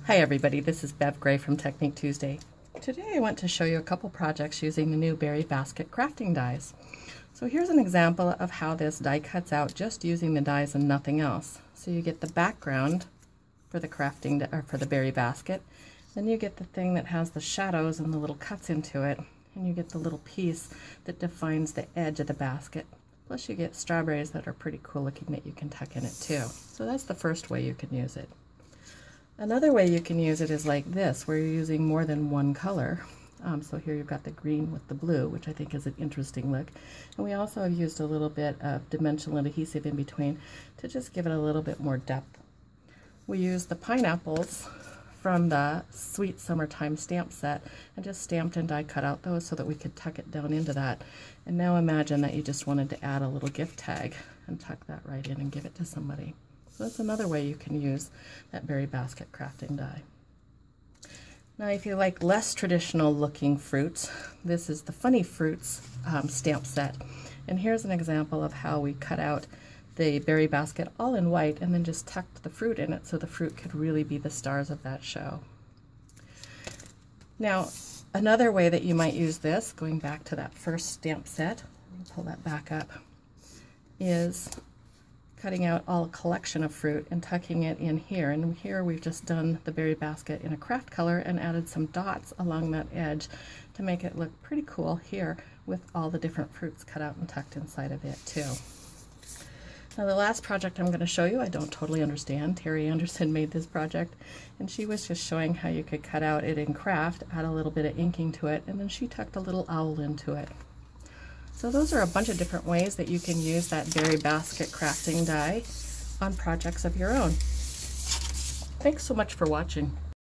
Hi everybody, this is Bev Gray from Technique Tuesday. Today I want to show you a couple projects using the new Berry Basket crafting dies. So here's an example of how this die cuts out just using the dies and nothing else. So you get the background for the crafting or for the berry basket, then you get the thing that has the shadows and the little cuts into it, and you get the little piece that defines the edge of the basket. Plus you get strawberries that are pretty cool looking that you can tuck in it too. So that's the first way you can use it. Another way you can use it is like this, where you're using more than one color. So here you've got the green with the blue, which I think is an interesting look. And we also have used a little bit of dimensional adhesive in between to just give it a little bit more depth. We used the pineapples from the Sweet Summertime stamp set and just stamped and die cut out those so that we could tuck it down into that. And now imagine that you just wanted to add a little gift tag and tuck that right in and give it to somebody. So that's another way you can use that berry basket crafting die. Now if you like less traditional looking fruits, this is the Funny Fruits stamp set. And here's an example of how we cut out the berry basket all in white and then just tucked the fruit in it so the fruit could really be the stars of that show. Now another way that you might use this, going back to that first stamp set, let me pull that back up, is cutting out all a collection of fruit and tucking it in here. And here we've just done the berry basket in a craft color and added some dots along that edge to make it look pretty cool here with all the different fruits cut out and tucked inside of it too. Now the last project I'm going to show you, I don't totally understand. Terry Anderson made this project and she was just showing how you could cut out it in craft, add a little bit of inking to it, and then she tucked a little owl into it. So those are a bunch of different ways that you can use that berry basket crafting die on projects of your own. Thanks so much for watching.